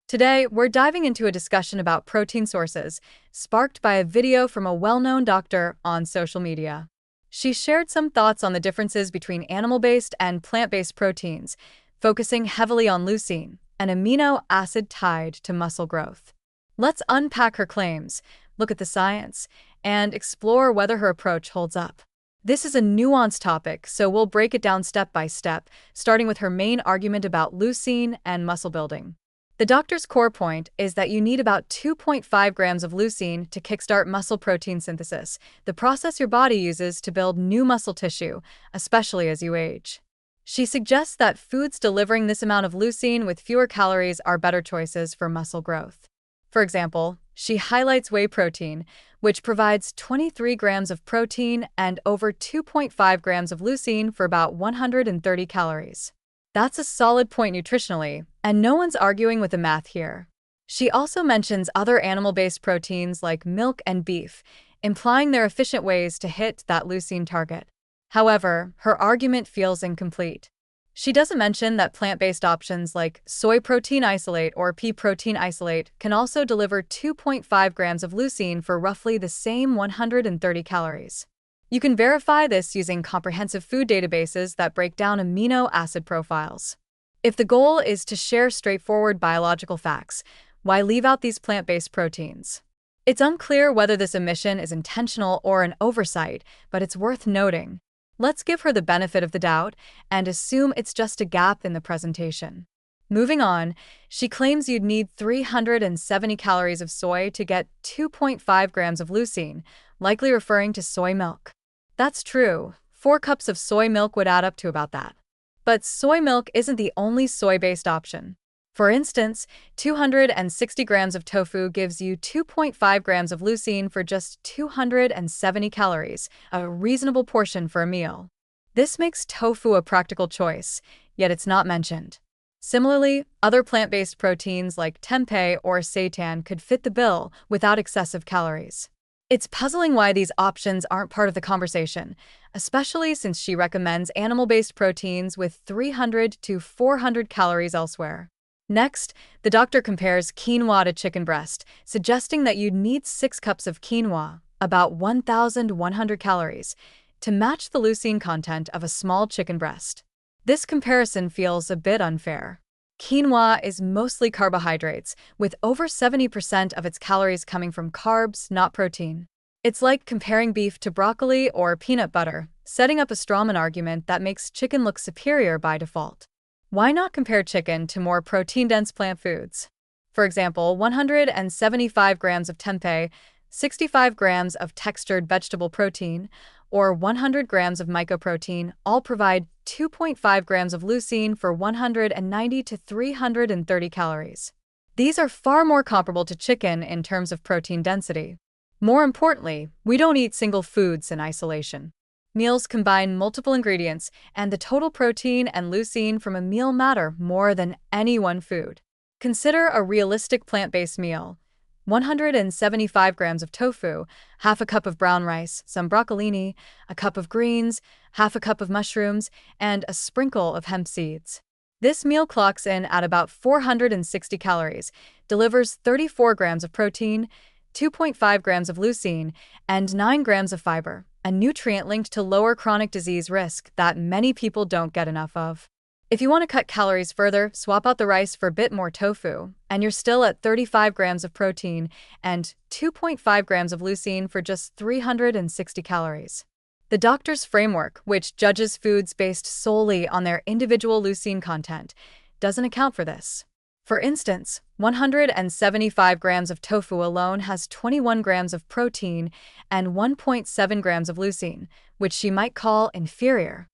Today, we're diving into a discussion about protein sources, sparked by a video from a well-known doctor on social media. She shared some thoughts on the differences between animal-based and plant-based proteins, focusing heavily on leucine, an amino acid tied to muscle growth. Let's unpack her claims, look at the science, and explore whether her approach holds up. This is a nuanced topic, so we'll break it down step by step, starting with her main argument about leucine and muscle building. The doctor's core point is that you need about 2.5 grams of leucine to kickstart muscle protein synthesis, the process your body uses to build new muscle tissue, especially as you age. She suggests that foods delivering this amount of leucine with fewer calories are better choices for muscle growth. For example, she highlights whey protein, which provides 23 grams of protein and over 2.5 grams of leucine for about 130 calories. That's a solid point nutritionally, and no one's arguing with the math here. She also mentions other animal-based proteins like milk and beef, implying they're efficient ways to hit that leucine target. However, her argument feels incomplete. She doesn't mention that plant-based options like soy protein isolate or pea protein isolate can also deliver 2.5 grams of leucine for roughly the same 130 calories. You can verify this using comprehensive food databases that break down amino acid profiles. If the goal is to share straightforward biological facts, why leave out these plant-based proteins? It's unclear whether this omission is intentional or an oversight, but it's worth noting. Let's give her the benefit of the doubt and assume it's just a gap in the presentation. Moving on, she claims you'd need 370 calories of soy to get 2.5 grams of leucine, likely referring to soy milk. That's true. 4 cups of soy milk would add up to about that. But soy milk isn't the only soy-based option. For instance, 260 grams of tofu gives you 2.5 grams of leucine for just 270 calories, a reasonable portion for a meal. This makes tofu a practical choice, yet it's not mentioned. Similarly, other plant-based proteins like tempeh or seitan could fit the bill without excessive calories. It's puzzling why these options aren't part of the conversation, especially since she recommends animal-based proteins with 300 to 400 calories elsewhere. Next, the doctor compares quinoa to chicken breast, suggesting that you'd need 6 cups of quinoa, about 1,100 calories, to match the leucine content of a small chicken breast. This comparison feels a bit unfair. Quinoa is mostly carbohydrates, with over 70% of its calories coming from carbs, not protein. It's like comparing beef to broccoli or peanut butter, setting up a strawman argument that makes chicken look superior by default. Why not compare chicken to more protein-dense plant foods? For example, 175 grams of tempeh, 65 grams of textured vegetable protein, or 100 grams of mycoprotein all provide 2.5 grams of leucine for 190 to 330 calories. These are far more comparable to chicken in terms of protein density. More importantly, we don't eat single foods in isolation. Meals combine multiple ingredients, and the total protein and leucine from a meal matter more than any one food. Consider a realistic plant-based meal. 175 grams of tofu, half a cup of brown rice, some broccolini, a cup of greens, half a cup of mushrooms, and a sprinkle of hemp seeds. This meal clocks in at about 460 calories, delivers 34 grams of protein, 2.5 grams of leucine, and 9 grams of fiber, a nutrient linked to lower chronic disease risk that many people don't get enough of. If you want to cut calories further, swap out the rice for a bit more tofu, and you're still at 35 grams of protein and 2.5 grams of leucine for just 360 calories. The doctor's framework, which judges foods based solely on their individual leucine content, doesn't account for this. For instance, 175 grams of tofu alone has 21 grams of protein and 1.7 grams of leucine, which she might call inferior.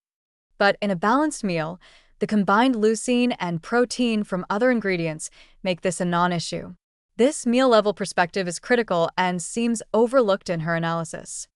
But in a balanced meal, the combined leucine and protein from other ingredients make this a non-issue. This meal-level perspective is critical and seems overlooked in her analysis.